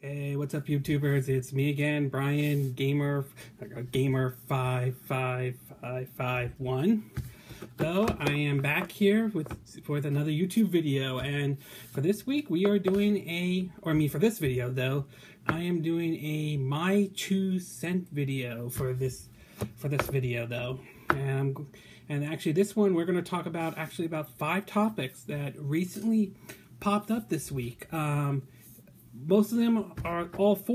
Hey, what's up, YouTubers? It's me again, Brian, Gamer 55551. So I am back here with another YouTube video, and for this week we are doing for this video though, I am doing a MyTwo Cent video for this video though, and actually this one we're going to talk about about 5 topics that recently popped up this week. All 4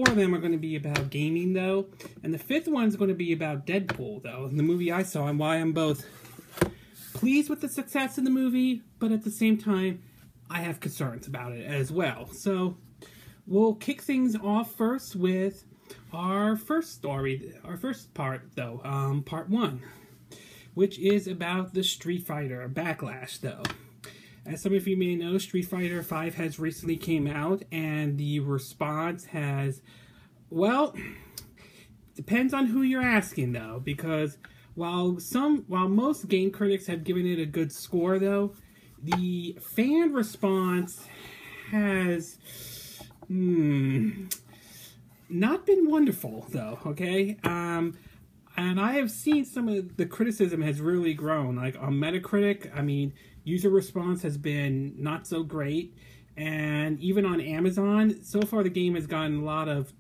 of them are going to be about gaming though, and the 5th one is going to be about Deadpool though, the movie I saw, and why I'm both pleased with the success of the movie, but at the same time I have concerns about it as well. So we'll kick things off first with our first part though, part 1, which is about the Street Fighter Backlash though. As some of you may know, Street Fighter V has recently came out, and the response has, well, depends on who you're asking though, because while most game critics have given it a good score though, the fan response has not been wonderful though, okay? And I have seen some of the criticism has really grown. Like on Metacritic, I mean, user response has been not so great, and even on Amazon, so far the game has gotten a lot of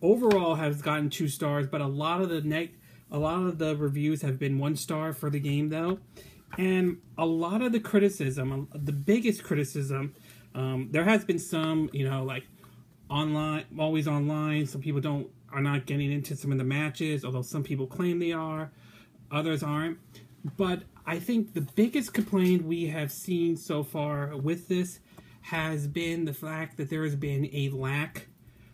overall has gotten 2 stars, but a lot of the reviews have been 1 star for the game though, and a lot of the criticism, the biggest criticism, there has been some, like online, always online. Some people are not getting into some of the matches, although some people claim they are, others aren't. But I think the biggest complaint we have seen so far with this has been the fact that there has been a lack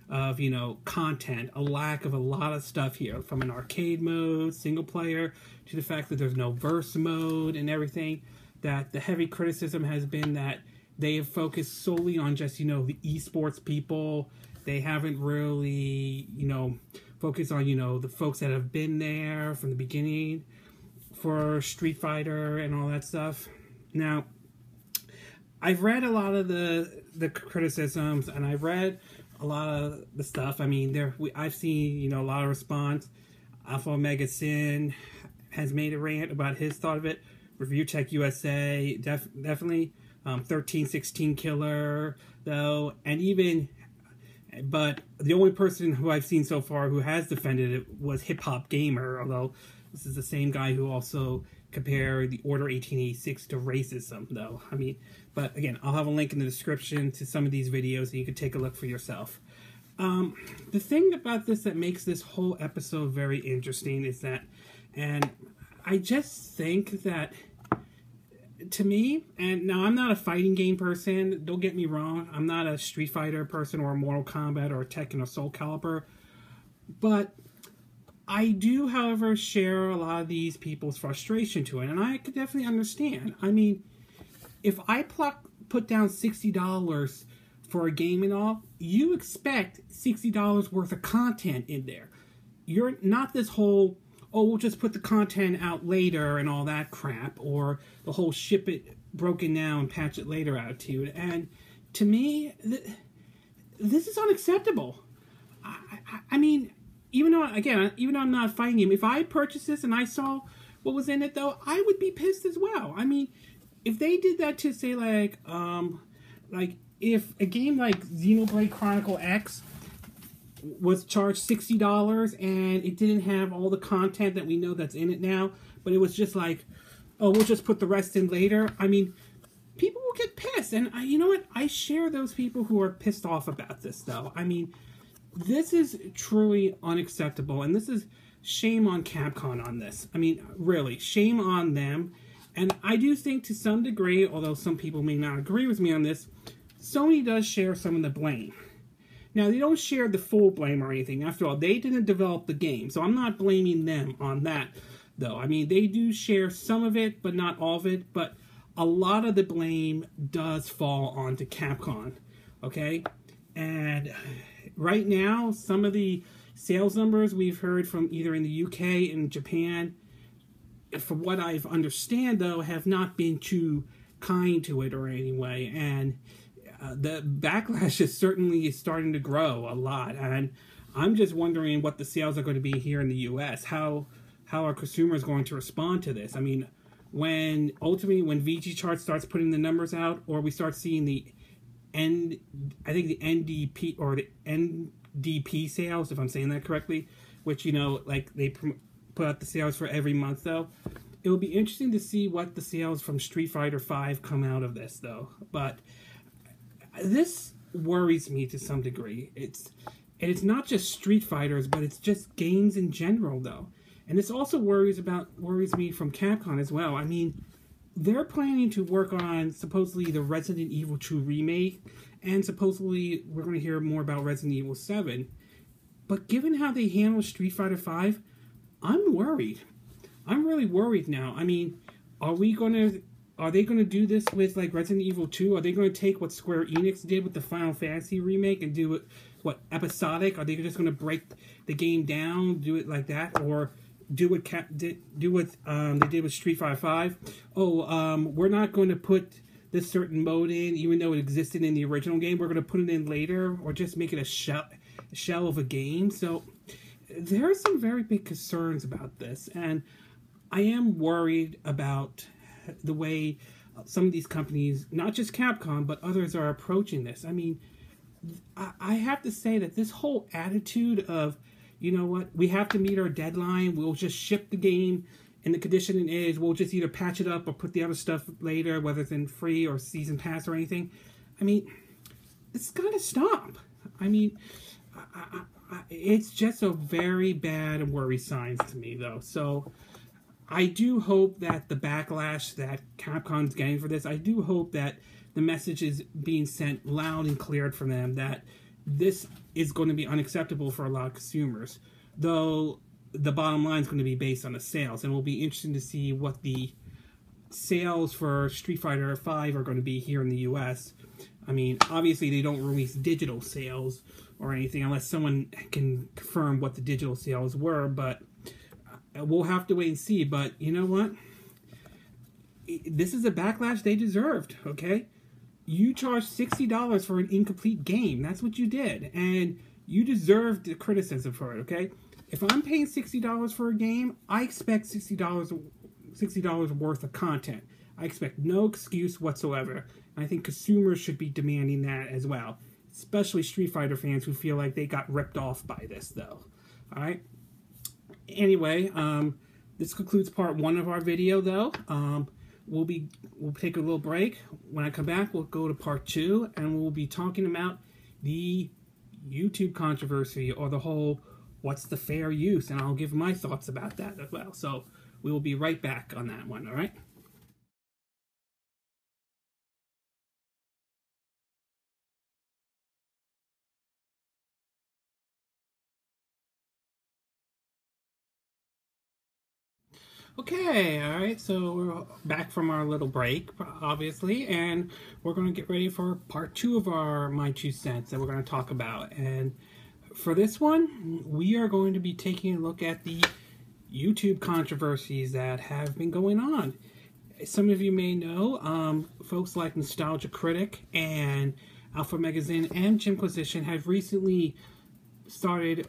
of, content, a lack of a lot of stuff here, from an arcade mode, single player, to the fact that there's no verse mode and everything. That the heavy criticism has been that they have focused solely on just, the esports people. They haven't really, focused on, the folks that have been there from the beginning for Street Fighter and all that stuff. Now, I've read a lot of the criticisms, and I've read a lot of the stuff. I mean, I've seen, a lot of response. Alpha Omega Sin has made a rant about his thought of it. Review Tech USA, definitely. 1316 Killer, though, but the only person who I've seen so far who has defended it was Hip Hop Gamer, although this is the same guy who also compared the Order 1886 to racism, though. I mean, but again, I'll have a link in the description to some of these videos, and you can take a look for yourself. The thing about this that makes this whole episode very interesting is that, and I just think that, to me, and now I'm not a fighting game person, don't get me wrong, I'm not a Street Fighter person or a Mortal Kombat or a Tekken or Soul Calibur, but I do, however, share a lot of these people's frustration to it, and I could definitely understand. I mean, if I put down $60 for a game and all, you expect $60 worth of content in there. You're not this whole, oh, we'll just put the content out later and all that crap, or the whole ship it broken now and patch it later attitude. And to me, this is unacceptable. I mean, even though I'm not a fighting game, if I purchased this and I saw what was in it, though, I would be pissed as well. I mean, if they did that to, say, like if a game like Xenoblade Chronicle X was charged $60 and it didn't have all the content that we know that's in it now, but it was just like, oh, we'll just put the rest in later. I mean, people will get pissed, and you know what? I share those people who are pissed off about this, though. I mean, this is truly unacceptable, and this is shame on Capcom on this. I mean, really, shame on them. And I do think to some degree, although some people may not agree with me on this, Sony does share some of the blame. Now, they don't share the full blame or anything. After all, they didn't develop the game, so I'm not blaming them on that, though. I mean, they do share some of it, but not all of it. But a lot of the blame does fall onto Capcom, okay? And right now, some of the sales numbers we've heard from either in the UK and Japan, from what I've understand, though, have not been too kind to it or anyway. And the backlash is certainly starting to grow a lot, and I'm just wondering what the sales are going to be here in the U.S. How are consumers going to respond to this? I mean, when VG Chart starts putting the numbers out, or we start seeing the NDP or the NDP sales, if I'm saying that correctly, which, you know, like they put out the sales for every month, though. It will be interesting to see what the sales from Street Fighter V come out of this, though. But this worries me to some degree. It's not just Street Fighters, but it's just games in general, though. And this also worries me from Capcom as well. I mean, they're planning to work on supposedly the Resident Evil 2 remake, and supposedly we're going to hear more about Resident Evil 7. But given how they handle Street Fighter V, I'm worried. I'm really worried now. I mean, are they going to do this with like Resident Evil 2? Are they going to take what Square Enix did with the Final Fantasy remake and do it episodic? Are they just going to break the game down, do it like that, or do what they did with Street Fighter V? We're not going to put this certain mode in, even though it existed in the original game. We're going to put it in later, or just make it a shell of a game. So there are some very big concerns about this, and I am worried about the way some of these companies, not just Capcom, but others, are approaching this. I mean, I have to say that this whole attitude of, you know what, we have to meet our deadline, we'll just ship the game, and the condition is we'll just either patch it up or put the other stuff later, whether it's in free or season pass or anything. I mean, it's got to stop. I mean, it's just a very bad and worry signs to me, though. So I do hope that the backlash that Capcom's getting for this, I do hope that the message is being sent loud and clear from them that this is going to be unacceptable for a lot of consumers. Though the bottom line is going to be based on the sales, and it will be interesting to see what the sales for Street Fighter V are going to be here in the U.S. I mean, obviously they don't release digital sales or anything unless someone can confirm what the digital sales were, but we'll have to wait and see. But you know what? This is a backlash they deserved, okay? You charged $60 for an incomplete game. That's what you did. And you deserve the criticism for it, okay? If I'm paying $60 for a game, I expect $60 worth of content. I expect no excuse whatsoever. And I think consumers should be demanding that as well. Especially Street Fighter fans who feel like they got ripped off by this, though. Alright? Anyway, this concludes part 1 of our video, though. We'll take a little break. When I come back, we'll go to part 2, and we'll be talking about the YouTube controversy, or the whole what's the fair use, and I'll give my thoughts about that as well. So we will be right back on that one, all right? Okay, alright, so we're back from our little break, obviously, and we're going to get ready for part 2 of our MyTwo Cents that we're going to talk about. And for this one, we are going to be taking a look at the YouTube controversies that have been going on. Some of you may know, folks like Nostalgia Critic and Alpha Magazine and Jimquisition have recently started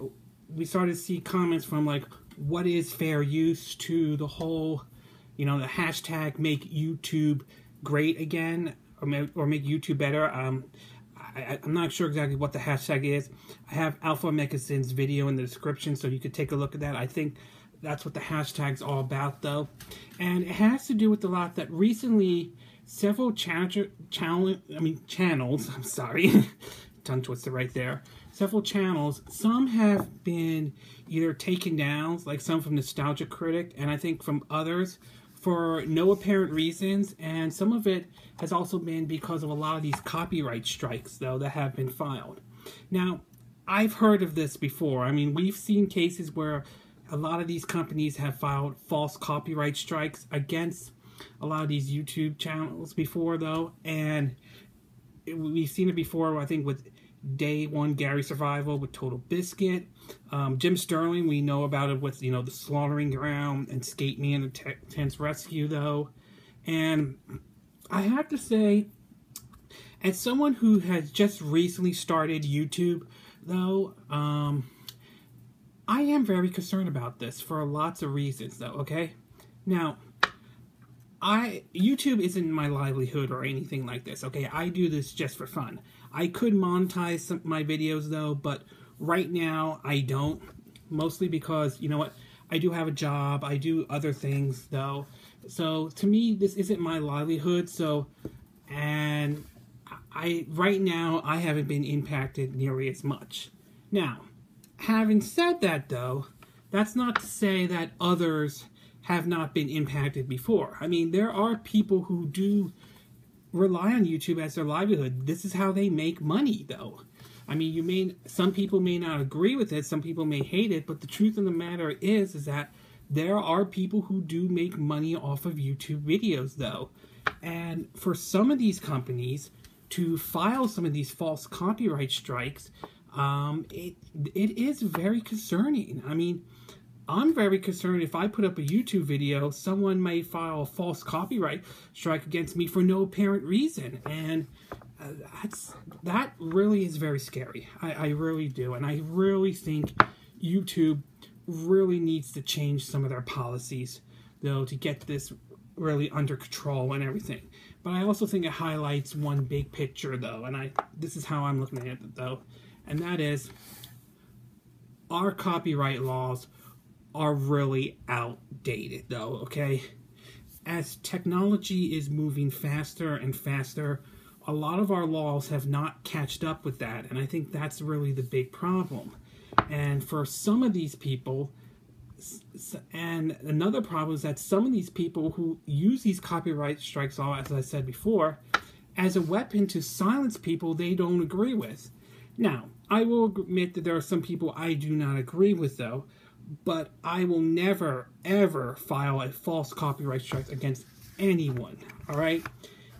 to see comments from like, what is fair use, to the whole, you know, the hashtag make YouTube great again, or make YouTube better. I'm not sure exactly what the hashtag is. I have Alpha Magazine's video in the description, so you could take a look at that. I think that's what the hashtag's all about, though. And it has to do with the lot that recently several channels, I'm sorry, tongue twister right there. Several channels, some have been either taken down, like some from Nostalgia Critic, and I think from others, for no apparent reasons, and some of it has also been because of a lot of these copyright strikes, though, that have been filed. Now, I've heard of this before. I mean, we've seen cases where a lot of these companies have filed false copyright strikes against a lot of these YouTube channels before, though, and we've seen it before, I think, with Day One Gary Survival, with Total Biscuit. Jim Sterling, we know about it with, you know, the Slaughtering Ground and Skate Me and the Tense Rescue, though. And I have to say, as someone who has just recently started YouTube, though, I am very concerned about this for lots of reasons, though, okay? Now, YouTube isn't my livelihood or anything like this, okay? I do this just for fun. I could monetize my videos, though, but right now I don't. Mostly because, you know what, I do have a job, I do other things, though. So, to me, this isn't my livelihood, so, and right now, I haven't been impacted nearly as much. Now, having said that, though, that's not to say that others have not been impacted before. I mean, there are people who do rely on YouTube as their livelihood. This is how they make money, though. I mean, some people may not agree with it, some people may hate it, but the truth of the matter is that there are people who do make money off of YouTube videos, though. And for some of these companies to file some of these false copyright strikes, it is very concerning. I mean, I'm very concerned if I put up a YouTube video, someone may file a false copyright strike against me for no apparent reason. And that really is very scary. I really do. And I really think YouTube really needs to change some of their policies, though, to get this really under control and everything. But I also think it highlights one big picture, though. And this is how I'm looking at it, though. And that is, our copyright laws are really outdated, though, okay? As technology is moving faster and faster, a lot of our laws have not catched up with that, and I think that's really the big problem. And for some of these people, and another problem is that some of these people who use these copyright strikes law, as I said before, as a weapon to silence people they don't agree with. Now, I will admit that there are some people I do not agree with, though, but I will never, ever file a false copyright strike against anyone, all right?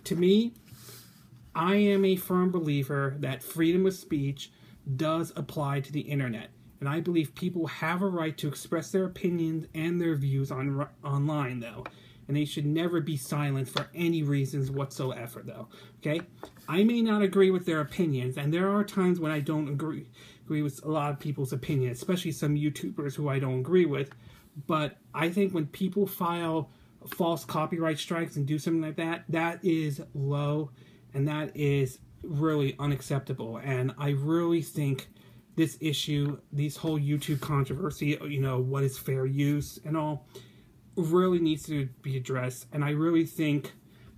To me, I am a firm believer that freedom of speech does apply to the internet. And I believe people have a right to express their opinions and their views online, though. And they should never be silent for any reasons whatsoever, though. Okay? I may not agree with their opinions, and there are times when I don't agree with a lot of people's opinions, especially some YouTubers who I don't agree with. But I think when people file false copyright strikes and do something like that, that is low, and that is really unacceptable. And I really think this issue, this whole YouTube controversy, you know, what is fair use and all, really needs to be addressed. And I really think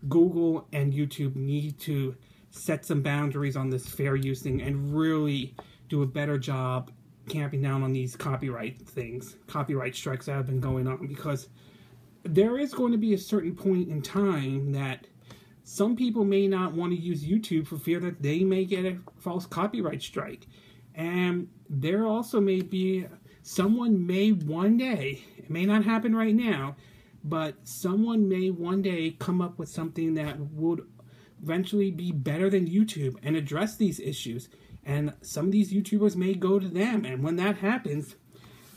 Google and YouTube need to set some boundaries on this fair use thing and really do a better job clamping down on these copyright strikes that have been going on, because there is going to be a certain point in time that some people may not want to use YouTube for fear that they may get a false copyright strike. And there also may be, someone may one day, it may not happen right now, but someone may one day come up with something that would eventually be better than YouTube and address these issues. And some of these YouTubers may go to them. And when that happens,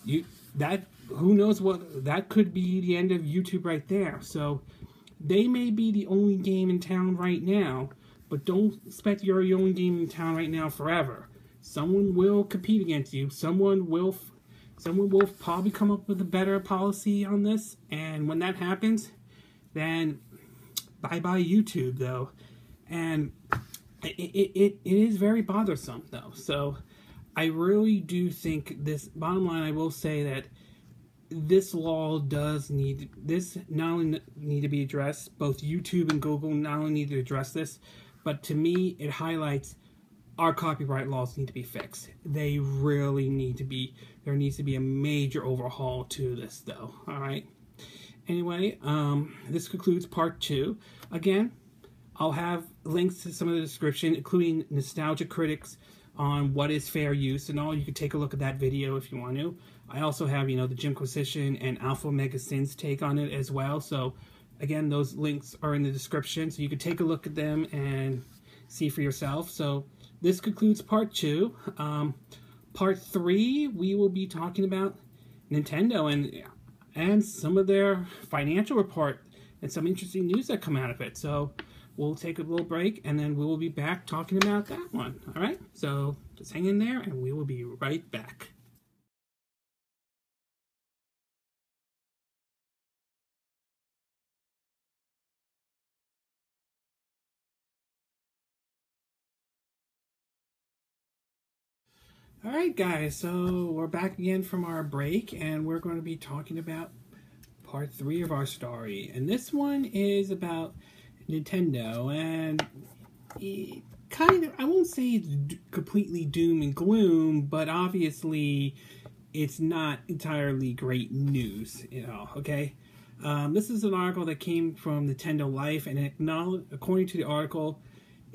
who knows what, that could be the end of YouTube right there. So they may be the only game in town right now, but don't expect you're the only game in town right now forever. Someone will compete against you. Someone will probably come up with a better policy on this. And when that happens, then bye-bye YouTube, though. And it is very bothersome, though. So I really do think this, bottom line, I will say that this law does not only need to be addressed, both YouTube and Google not only need to address this, but to me, it highlights our copyright laws need to be fixed. They really need to be, there needs to be a major overhaul to this, though. All right. Anyway, this concludes part 2. Again, I'll have links to some of the description, including nostalgia critics on what is fair use and all. You can take a look at that video if you want to. I also have, you know, the Jimquisition and Alpha Omega Sin's take on it as well. So, again, those links are in the description, so you can take a look at them and see for yourself. So, this concludes part 2. Part 3, we will be talking about Nintendo and some of their financial report and some interesting news that come out of it. So, we'll take a little break, and then we will be back talking about that one. All right? So just hang in there, and we will be right back. All right, guys, so we're back again from our break, and we're going to be talking about part 3 of our story. And this one is about Nintendo, and it kind of, I won't say it's completely doom and gloom, but obviously it's not entirely great news, okay? This is an article that came from Nintendo Life, and according to the article,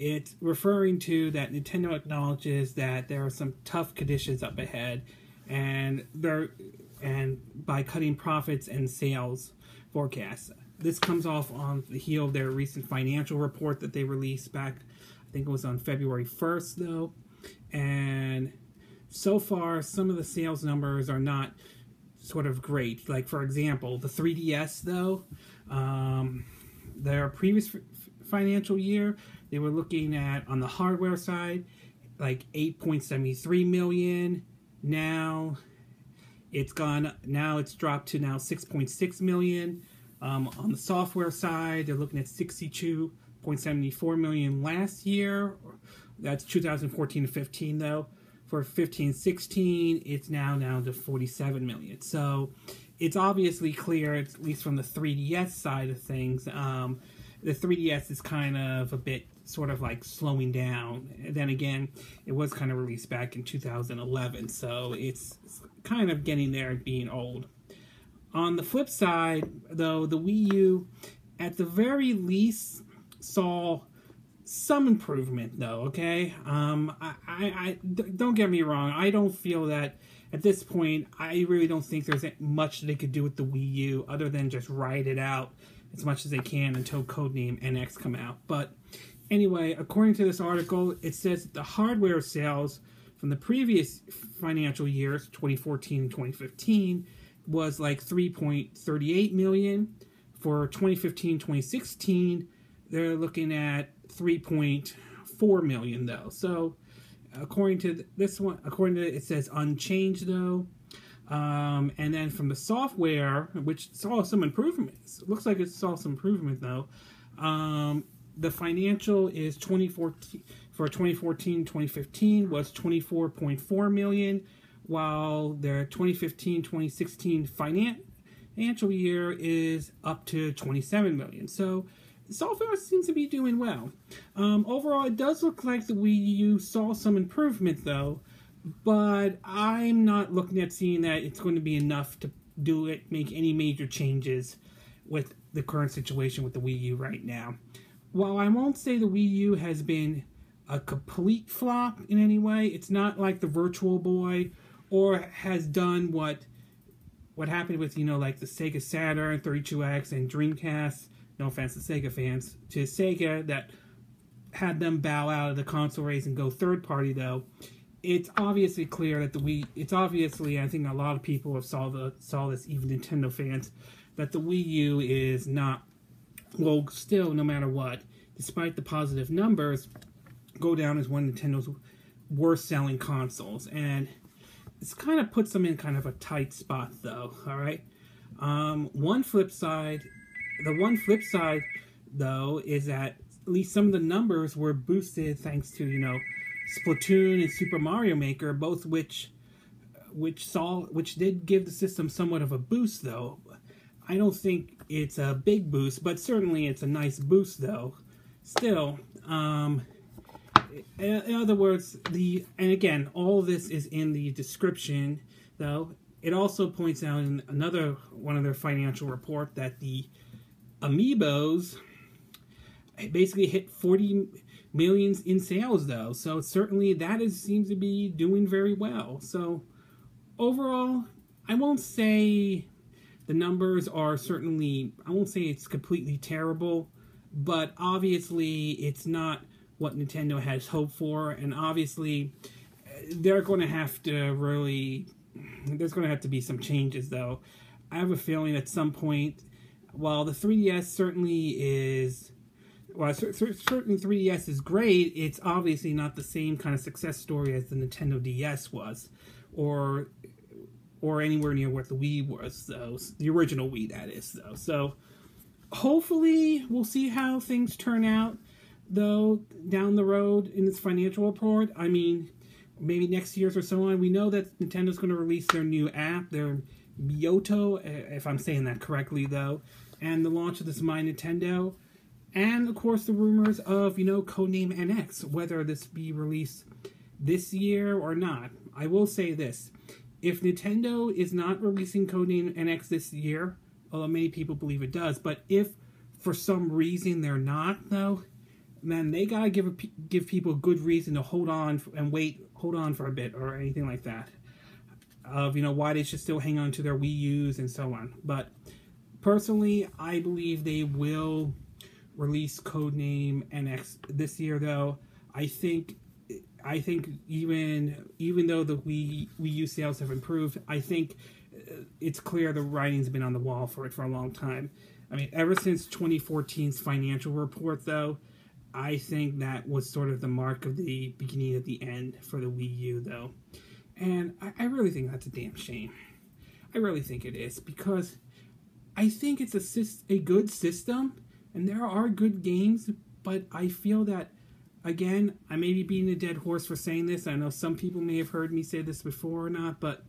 it's referring to that Nintendo acknowledges that there are some tough conditions up ahead, and by cutting profits and sales forecasts. This comes off on the heel of their recent financial report that they released back, I think it was on February 1st, though. And so far, some of the sales numbers are not sort of great. Like, for example, the 3DS, though, their previous financial year, they were looking at, on the hardware side, like 8.73 million. Now it's dropped to now 6.6 million. On the software side, they're looking at 62.74 million last year. That's 2014 to 15, though. For 15-16, it's now down to 47 million. So it's obviously clear, at least from the 3DS side of things, the 3DS is kind of a bit sort of like slowing down. And then again, it was kind of released back in 2011, so it's kind of getting there and being old. On the flip side, though, the Wii U, at the very least, saw some improvement, though, okay? I don't get me wrong, I don't feel that, at this point, I really don't think there's much they could do with the Wii U other than just ride it out as much as they can until Codename NX come out. But anyway, according to this article, it says that the hardware sales from the previous financial years, 2014 and 2015, was like 3.38 million. For 2015-2016, they're looking at 3.4 million, though. So according to this one, it says unchanged, though. And then from the software, which saw some improvements, it looks like it saw some improvement, though. The financial is 2014 for 2014-2015 was 24.4 million, while their 2015-2016 financial year is up to 27 million. So software seems to be doing well. Overall, it does look like the Wii U saw some improvement, though, but I'm not looking at seeing that it's going to be enough to make any major changes with the current situation with the Wii U right now. While I won't say the Wii U has been a complete flop in any way, it's not like the Virtual Boy or has done what happened with, like the Sega Saturn, 32X, and Dreamcast, no offense to Sega fans, to Sega, that had them bow out of the console race and go third party, though. It's obviously clear that I think a lot of people have saw this, even Nintendo fans, that the Wii U is not, will still, no matter what, despite the positive numbers, go down as one of Nintendo's worst selling consoles. And it's kind of puts them in kind of a tight spot, though, alright? One flip side, though, is that at least some of the numbers were boosted thanks to, Splatoon and Super Mario Maker, both which did give the system somewhat of a boost, though. I don't think it's a big boost, but certainly it's a nice boost, though. Still, in other words, and again, all this is in the description, though. It also points out in another one of their financial report that the Amiibos basically hit 40 million in sales, though. So certainly that seems to be doing very well. So overall, I won't say the numbers are certainly, I won't say it's completely terrible, but obviously it's not what Nintendo has hoped for, and obviously they're going to have to there's going to have to be some changes, though. I have a feeling at some point, while the 3DS certainly is While certainly 3DS is great, it's obviously not the same kind of success story as the Nintendo DS was, or anywhere near what the Wii was, though. The original Wii, that is, though. So hopefully we'll see how things turn out, though, down the road in this financial report. I mean, maybe next year or so on. We know that Nintendo's going to release their new app, their MyTwo, if I'm saying that correctly, though, and the launch of this My Nintendo. And, of course, the rumors of, Codename NX, whether this be released this year or not. I will say this. If Nintendo is not releasing Codename NX this year, although many people believe it does, but if for some reason they're not, though, then they gotta give people a good reason to hold on for a bit, or anything like that. Of, why they should still hang on to their Wii U's and so on. But, personally, I believe they will release Codename NX this year, though. I think even though the Wii U sales have improved, I think it's clear the writing's been on the wall for it for a long time. I mean, ever since 2014's financial report, though, I think that was sort of the mark of the beginning of the end for the Wii U, though. And I really think that's a damn shame. I really think it is, because I think it's a good system, and there are good games, but I feel that, again, I may be beating a dead horse for saying this. I know some people may have heard me say this before or not, but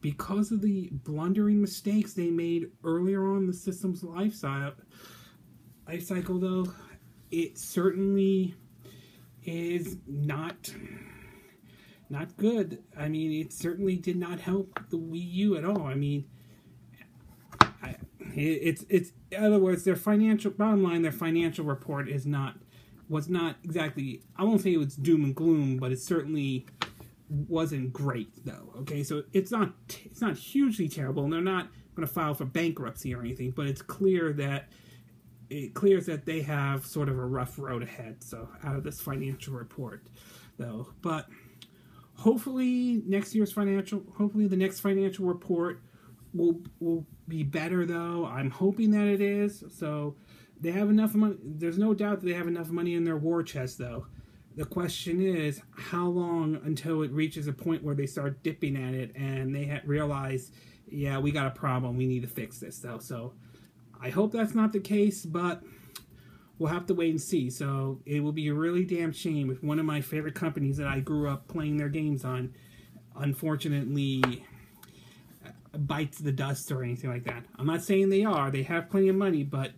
because of the blundering mistakes they made earlier on in the system's life cycle, though, it certainly is not good. I mean, it certainly did not help the Wii U at all. I mean, it's in other words, their bottom line, their financial report was not exactly, I won't say it was doom and gloom, but it certainly wasn't great, though. Okay, so it's not hugely terrible, and they're not going to file for bankruptcy or anything, but it clears that they have sort of a rough road ahead, so out of this financial report, though. But hopefully the next financial report will be better, though. I'm hoping that it is. So they have enough money. There's no doubt that they have enough money in their war chest, though. The question is, how long until it reaches a point where they start dipping at it and they realize, yeah, we got a problem. We need to fix this, though. So I hope that's not the case, but we'll have to wait and see. So it will be a really damn shame if one of my favorite companies that I grew up playing their games on, unfortunately, bites the dust or anything like that. I'm not saying they have plenty of money, but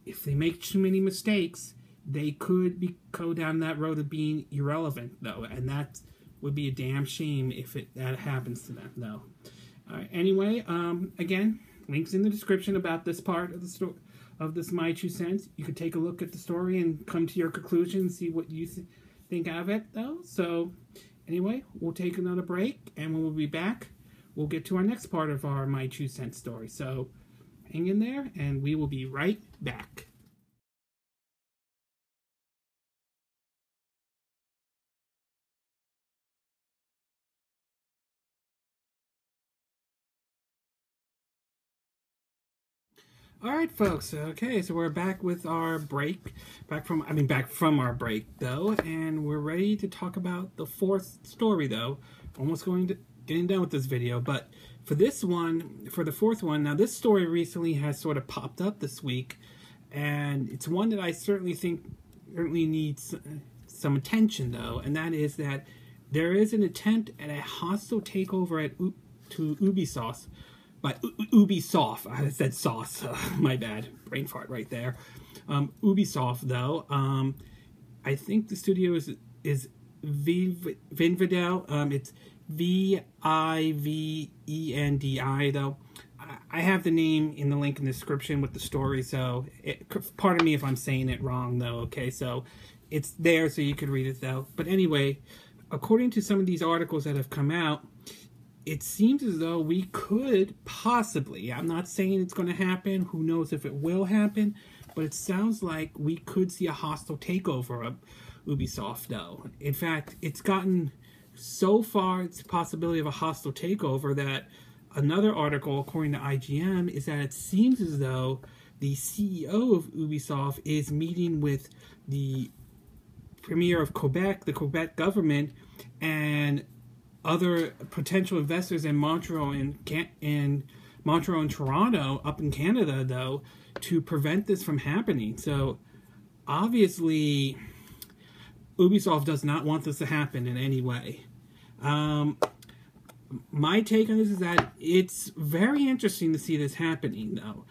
if they make too many mistakes, they could go down that road of being irrelevant, though, and that would be a damn shame if that happens to them, though. Anyway, again, links in the description about this part of the story of this MyTwo Cent. You could take a look at the story and come to your conclusion and see what you think of it, though. So, anyway, we'll take another break, and when we'll be back, we'll get to our next part of our MyTwo Cent story. So, hang in there, and we will be right back. All right, folks. Okay, so we're back with our break, back from our break, though, and we're ready to talk about the fourth story, though. Almost getting done with this video, but for the fourth one, now this story recently has sort of popped up this week, and it's one that I certainly think needs some attention, though, and that is that there is an attempt at a hostile takeover to Ubisoft. But Ubisoft, I said sauce, my bad, brain fart right there. Ubisoft, though, I think the studio is Vivendi. It's Vivendi, though. I have the name in the link in the description with the story, so pardon me if I'm saying it wrong, though, okay? So it's there so you could read it, though. But anyway, according to some of these articles that have come out, it seems as though we could possibly, I'm not saying it's going to happen, who knows if it will happen, but it sounds like we could see a hostile takeover of Ubisoft, though. In fact, it's gotten so far, it's a possibility of a hostile takeover that another article, according to IGN, is that it seems as though the CEO of Ubisoft is meeting with the premier of Quebec, the Quebec government, and other potential investors in Montreal and Montreal and Toronto up in Canada, though, to prevent this from happening. So obviously Ubisoft does not want this to happen in any way. My take on this is that it's very interesting to see this happening, though.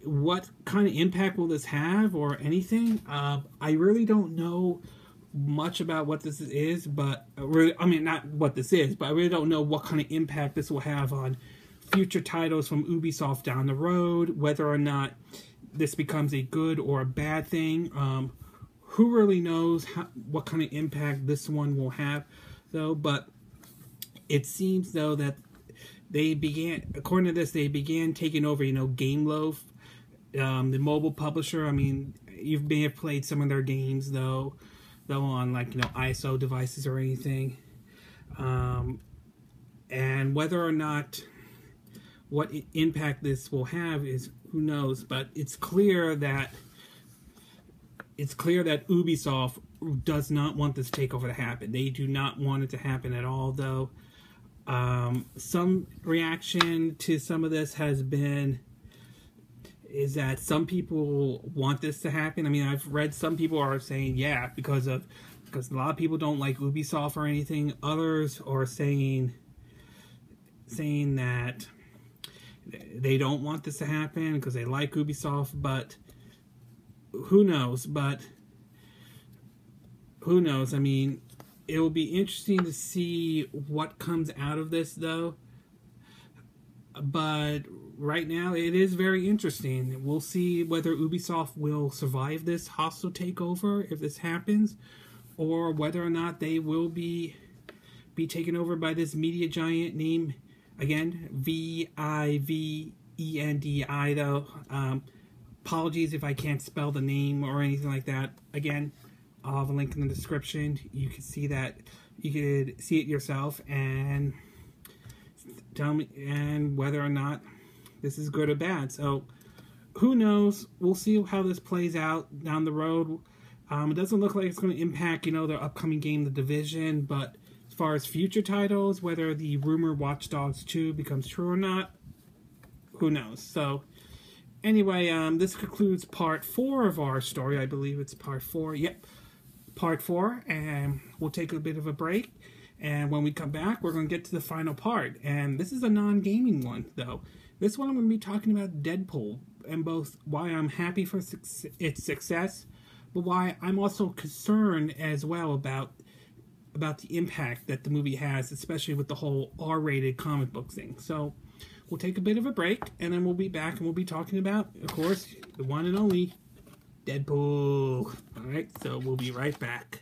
What kind of impact will this have or anything? I really don't know much about what this is, but I mean, not what this is, but I really don't know what kind of impact this will have on future titles from Ubisoft down the road, whether or not this becomes a good or a bad thing. Who really knows what kind of impact this one will have, though? But it seems, though, that they began, according to this, they began taking over, Game Loaf, the mobile publisher. I mean, you may have played some of their games, though on, like, ISO devices or anything. And whether or not what impact this will have is who knows. But it's clear that Ubisoft does not want this takeover to happen. They do not want it to happen at all, though. Some reaction to some of this is that some people want this to happen. I mean, I've read some people are saying, yeah, because a lot of people don't like Ubisoft or anything. Others are saying that they don't want this to happen because they like Ubisoft, but who knows? I mean, it will be interesting to see what comes out of this, though. But right now, it is very interesting. We'll see whether Ubisoft will survive this hostile takeover if this happens, or whether or not they will be taken over by this media giant named, again, Vivendi, though. Apologies if I can't spell the name or anything like that. Again, I'll have a link in the description. You can see that. You could see it yourself and tell me whether or not this is good or bad. So who knows? We'll see how this plays out down the road. It doesn't look like it's going to impact, their upcoming game, The Division. But as far as future titles, whether the rumor Watch Dogs 2 becomes true or not, who knows? So anyway, this concludes part 4 of our story. I believe it's part 4. Yep, part 4. And we'll take a bit of a break. And when we come back, we're going to get to the final part. And this is a non-gaming one, though. This one I'm going to be talking about Deadpool, and both why I'm happy for its success, but why I'm also concerned as well about the impact that the movie has, especially with the whole R-rated comic book thing. So we'll take a bit of a break, and then we'll be back, and we'll be talking about, of course, the one and only Deadpool. All right, so we'll be right back.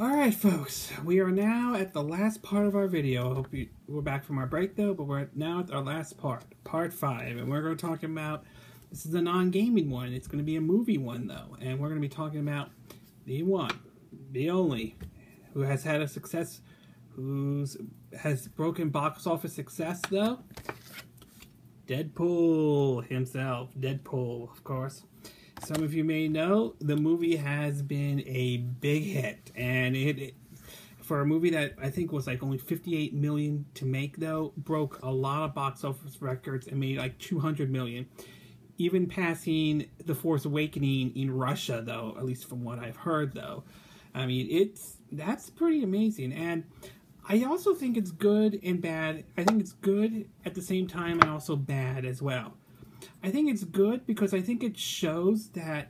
Alright, folks, we are now at the last part of our video. I hope we're back from our break, though, but we're now at our last part, part 5, and we're going to talk about, this is a non-gaming one. It's going to be a movie one, though, and we're going to be talking about the one, the only, who has had a success, has broken box office success, though. Deadpool himself, Deadpool, of course. Some of you may know the movie has been a big hit, and it for a movie that I think was like only $58 million to make, though, broke a lot of box office records and made like $200 million, even passing The Force Awakening in Russia, though, at least from what I've heard, though. I mean, that's pretty amazing, and I also think it's good and bad. I think it's good at the same time and also bad as well. I think it's good because I think it shows that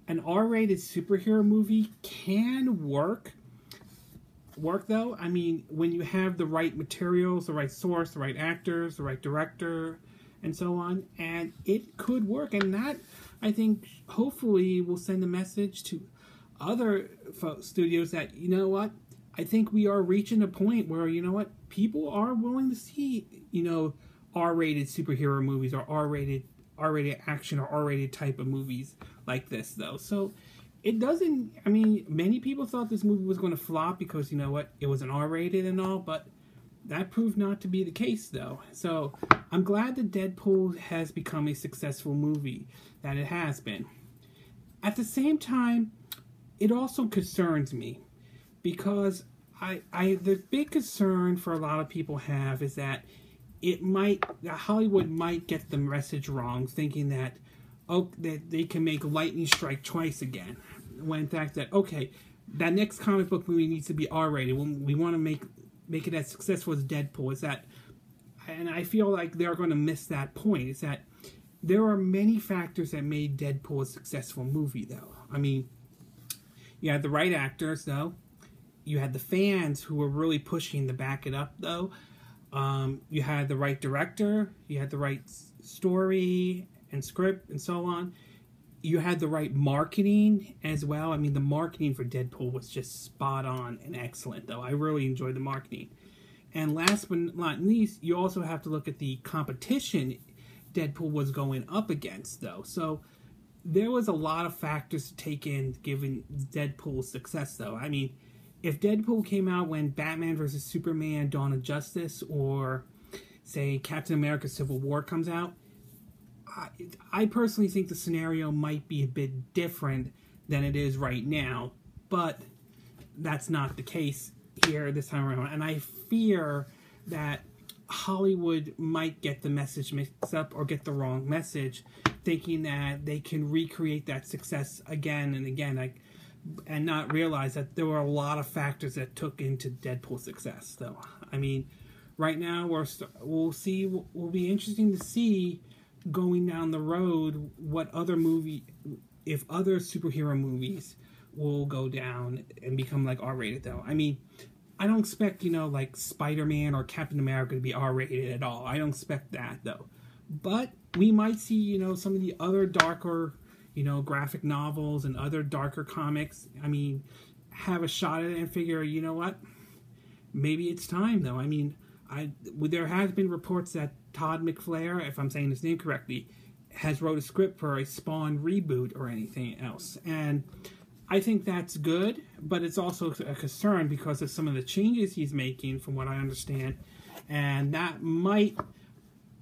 an R-rated superhero movie can work though. I mean, when you have the right materials, the right source, the right actors, the right director, and so on, and it could work. And that, I think, hopefully will send a message to other studios that, you know what, I think we are reaching a point where, you know what, people are willing to see, R-rated superhero movies or R-rated action or R-rated type of movies like this, though. So it doesn't, I mean, many people thought this movie was going to flop because, you know what, it was an R-rated and all, but that proved not to be the case, though. So I'm glad that Deadpool has become a successful movie, that it has been. At the same time, it also concerns me because the big concern for a lot of people have is that Hollywood might get the message wrong, thinking that, that they can make lightning strike twice again. When in fact that, okay, that next comic book movie needs to be R-rated. We want to make it as successful as Deadpool. Is that, and I feel like they're going to miss that point. Is that there are many factors that made Deadpool a successful movie, though. I mean, you had the right actors, though. You had the fans who were really pushing to back it up, though. You had the right director. You had the right story and script and so on. You had the right marketing as well. I mean, the marketing for Deadpool was just spot on and excellent, though. I really enjoyed the marketing. And last but not least, you also have to look at the competition Deadpool was going up against, though. So there was a lot of factors to take in given Deadpool's success, though. I mean, if Deadpool came out when Batman vs. Superman Dawn of Justice or, say, Captain America Civil War comes out, I personally think the scenario might be a bit different than it is right now, but that's not the case here this time around. And I fear that Hollywood might get the message mixed up or get the wrong message, thinking that they can recreate that success again and again, and not realize that there were a lot of factors that took into Deadpool's success. Though, I mean, right now we'll see. Will be interesting to see going down the road what other if other superhero movies will go down and become like R-rated, though. I mean, I don't expect, like Spider-Man or Captain America to be R-rated at all. I don't expect that, though. But we might see, some of the other darker, graphic novels and other darker comics, I mean, have a shot at it and figure, you know what? Maybe it's time, though. I mean, there has been reports that Todd McFlair, if I'm saying his name correctly, has wrote a script for a Spawn reboot or anything else. And I think that's good, but it's also a concern because of some of the changes he's making, from what I understand. And that might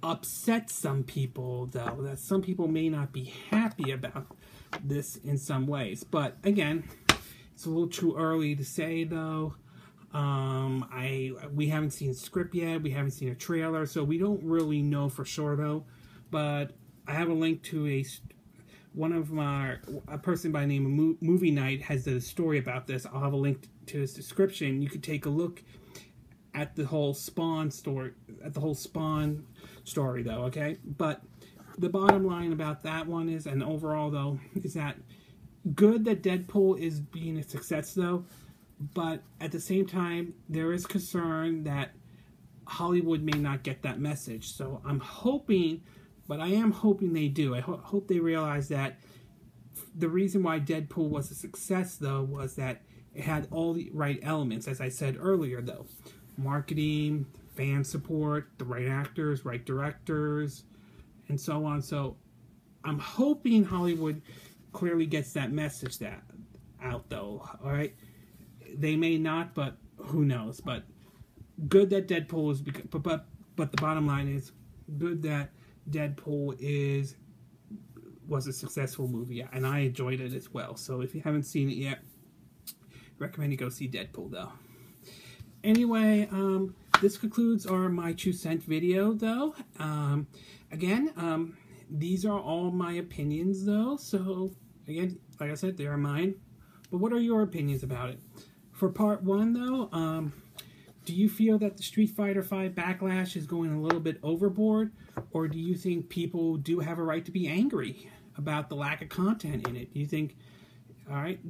upset some people, though. That some people may not be happy about this in some ways. But again, it's a little too early to say, though. We haven't seen a script yet. We haven't seen a trailer, so we don't really know for sure, though. But I have a link to a person by the name of Movie Night has a story about this. I'll have a link to his description. You could take a look at the whole Spawn story, though. Okay, but the bottom line about that one is, and overall though, is that good that Deadpool is being a success, though. But at the same time, there is concern that Hollywood may not get that message. So I'm hoping, but I am hoping they do. I hope they realize that the reason why Deadpool was a success, though, was that it had all the right elements, as I said earlier, though. Marketing, fan support, the right actors, right directors, and so on. So I'm hoping Hollywood clearly gets that message out, though. All right? They may not, but who knows? But good that Deadpool is, but the bottom line is good that Deadpool was a successful movie, and I enjoyed it as well. So if you haven't seen it yet, recommend you go see Deadpool, though. Anyway, this concludes our MyTwo Cent video, though. Again, these are all my opinions, though. So again, like I said, they are mine. But what are your opinions about it? For part one, though, do you feel that the Street Fighter V backlash is going a little bit overboard? Or do you think people do have a right to be angry about the lack of content in it? Do you think,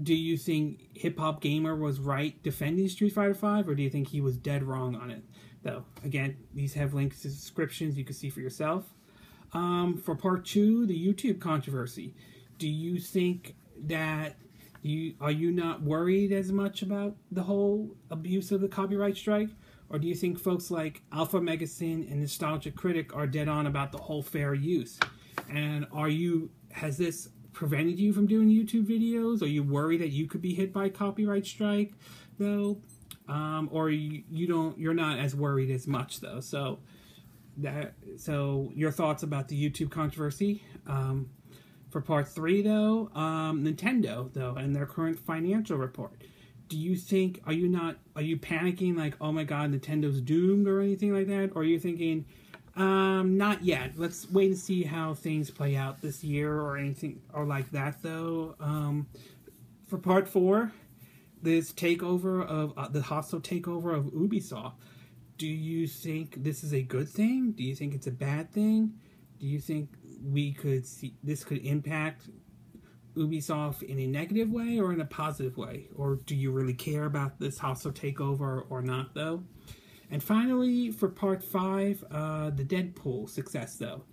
do you think Hip Hop Gamer was right defending Street Fighter V? Or do you think he was dead wrong on it? Though, again, these have links to descriptions you can see for yourself. For part two, the YouTube controversy. Do you think that are you not worried as much about the whole abuse of the copyright strike? Or do you think folks like Alpha Megasin and Nostalgia Critic are dead on about the whole fair use? And has this prevented you from doing YouTube videos? Are you worried that you could be hit by a copyright strike, though? Or you're not as worried as much, though. So your thoughts about the YouTube controversy. For part 3, though, Nintendo, though, and their current financial report. Do you think, are you panicking like, oh my god, Nintendo's doomed or anything like that? Or are you thinking, not yet. Let's wait and see how things play out this year or anything or like that, though. For part 4, this takeover of, the hostile takeover of Ubisoft. Do you think this is a good thing? Do you think it's a bad thing? Do you think this could impact Ubisoft in a negative way or in a positive way? Or do you really care about this hostile takeover or not, though? And finally, for part 5, the Deadpool success, though.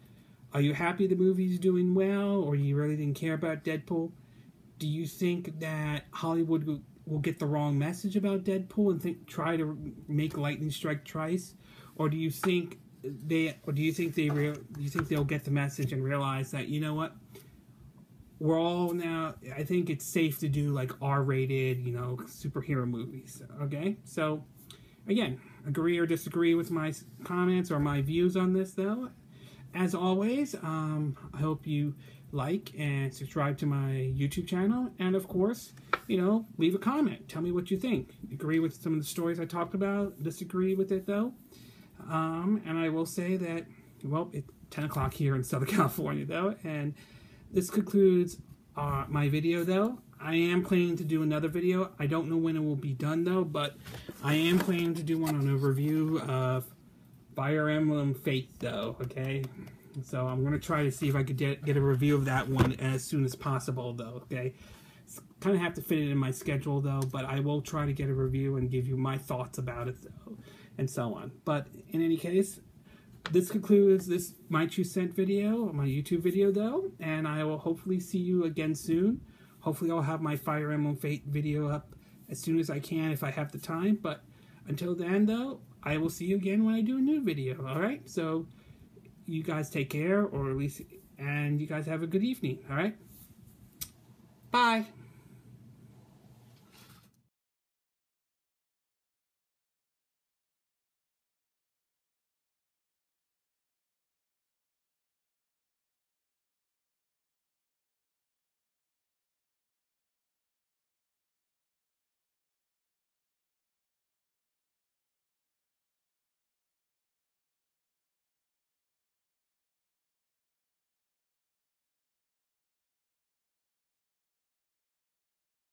Are you happy the movie's doing well, or you really didn't care about Deadpool? Do you think that Hollywood will get the wrong message about Deadpool and try to make lightning strike twice? Or do you think they'll get the message and realize that, you know what, we're all now, I think it's safe to do like R-rated, superhero movies, okay? So, again, agree or disagree with my comments or my views on this, though. As always, I hope you like and subscribe to my YouTube channel, and of course, leave a comment. Tell me what you think. Agree with some of the stories I talked about, disagree with it, though. And I will say that, well, it's 10 o'clock here in Southern California, though, and this concludes my video, though. I am planning to do another video. I don't know when it will be done, though, but I am planning to do one on a review of Fire Emblem Fate, though, okay? So I'm going to try to see if I could get a review of that one as soon as possible, though, okay? Kind of have to fit it in my schedule, though, but I will try to get a review and give you my thoughts about it, though, and so on. But in any case, this concludes this MyTwo Cent video, my YouTube video, though, and I will hopefully see you again soon. Hopefully I'll have my Fire Emblem Fate video up as soon as I can if I have the time, but until then, though, I will see you again when I do a new video, alright? So, you guys take care, or at least, and you guys have a good evening, alright? Bye!